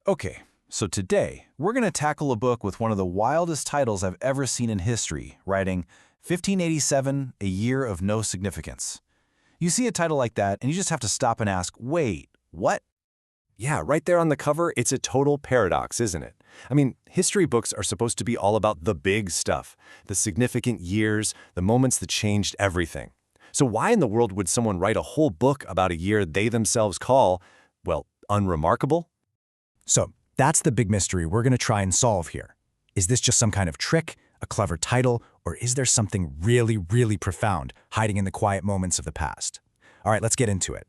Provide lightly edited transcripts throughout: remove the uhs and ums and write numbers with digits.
Okay, so today we're going to tackle a book with one of the wildest titles I've ever seen in history, writing 1587, A Year of No Significance. You see a title like that and you just have to stop and ask, wait, what? Yeah, right there on the cover, it's a total paradox, isn't it? I mean, history books are supposed to be all about the big stuff, the significant years, the moments that changed everything. So why in the world would someone write a whole book about a year they themselves call, well, unremarkable? So that's the big mystery we're going to try and solve here. Is this just some kind of trick, a clever title, or is there something really, really profound hiding in the quiet moments of the past? All right, let's get into it.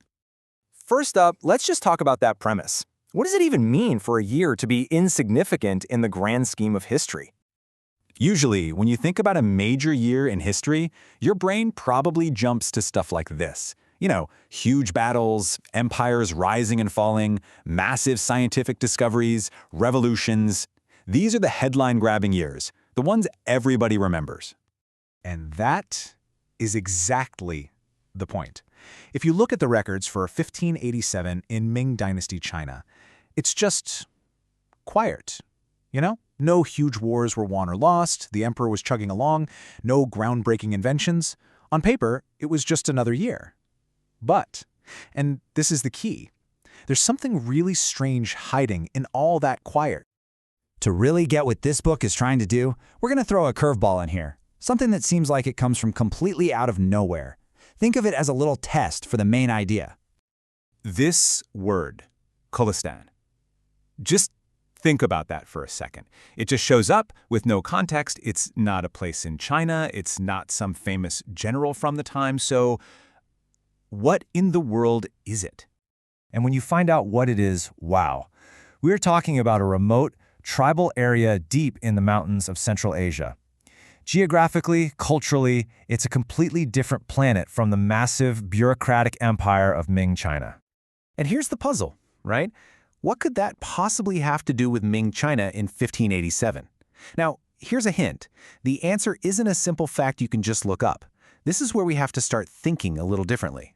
First up, let's just talk about that premise. What does it even mean for a year to be insignificant in the grand scheme of history? Usually, when you think about a major year in history, your brain probably jumps to stuff like this. You know, huge battles, empires rising and falling, massive scientific discoveries, revolutions. These are the headline-grabbing years, the ones everybody remembers. And that is exactly the point. If you look at the records for 1587 in Ming Dynasty China, it's just quiet, you know? No huge wars were won or lost, the emperor was chugging along, no groundbreaking inventions. On paper, it was just another year. But, and this is the key, there's something really strange hiding in all that quiet. To really get what this book is trying to do, we're going to throw a curveball in here, something that seems like it comes from completely out of nowhere. Think of it as a little test for the main idea. This word, Kholistan. Just think about that for a second. It just shows up with no context. It's not a place in China. It's not some famous general from the time. So what in the world is it? And when you find out what it is, wow. We're talking about a remote, tribal area deep in the mountains of Central Asia. Geographically, culturally, it's a completely different planet from the massive bureaucratic empire of Ming China. And here's the puzzle, right? What could that possibly have to do with Ming China in 1587? Now, here's a hint. The answer isn't a simple fact you can just look up. This is where we have to start thinking a little differently.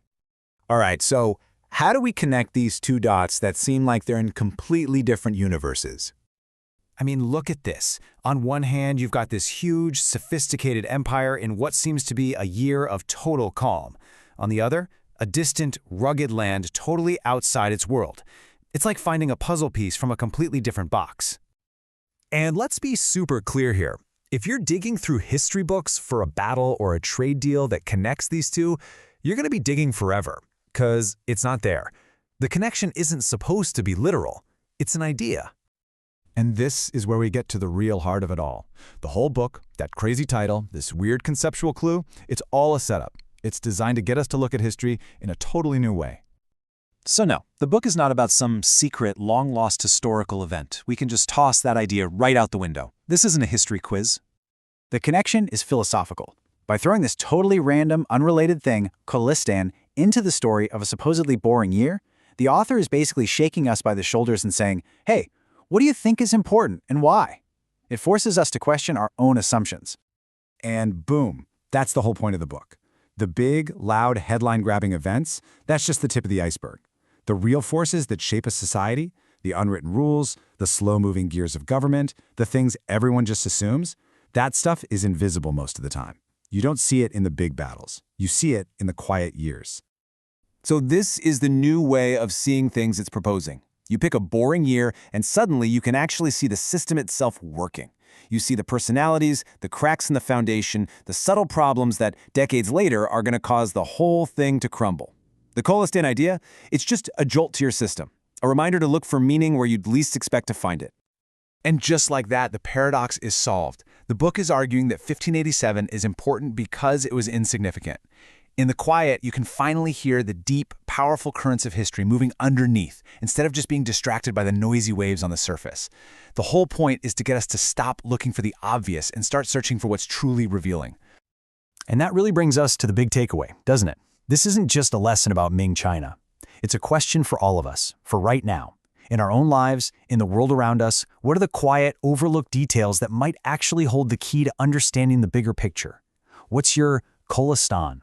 All right, so how do we connect these two dots that seem like they're in completely different universes? I mean, look at this. On one hand, you've got this huge, sophisticated empire in what seems to be a year of total calm. On the other, a distant, rugged land totally outside its world. It's like finding a puzzle piece from a completely different box. And let's be super clear here. If you're digging through history books for a battle or a trade deal that connects these two, you're going to be digging forever, because it's not there. The connection isn't supposed to be literal. It's an idea. And this is where we get to the real heart of it all. The whole book, that crazy title, this weird conceptual clue, it's all a setup. It's designed to get us to look at history in a totally new way. So no, the book is not about some secret, long-lost historical event. We can just toss that idea right out the window. This isn't a history quiz. The connection is philosophical. By throwing this totally random, unrelated thing, Kholistan, into the story of a supposedly boring year, the author is basically shaking us by the shoulders and saying, hey, what do you think is important and why? It forces us to question our own assumptions. And boom, that's the whole point of the book. The big, loud, headline-grabbing events, that's just the tip of the iceberg. The real forces that shape a society, the unwritten rules, the slow-moving gears of government, the things everyone just assumes, that stuff is invisible most of the time. You don't see it in the big battles. You see it in the quiet years. So this is the new way of seeing things it's proposing. You pick a boring year, and suddenly you can actually see the system itself working. You see the personalities, the cracks in the foundation, the subtle problems that decades later are going to cause the whole thing to crumble. The Kholistan idea, it's just a jolt to your system, a reminder to look for meaning where you'd least expect to find it. And just like that, the paradox is solved. The book is arguing that 1587 is important because it was insignificant. In the quiet, you can finally hear the deep, powerful currents of history moving underneath, instead of just being distracted by the noisy waves on the surface. The whole point is to get us to stop looking for the obvious and start searching for what's truly revealing. And that really brings us to the big takeaway, doesn't it? This isn't just a lesson about Ming China. It's a question for all of us, for right now. In our own lives, in the world around us, what are the quiet, overlooked details that might actually hold the key to understanding the bigger picture? What's your Kholistan?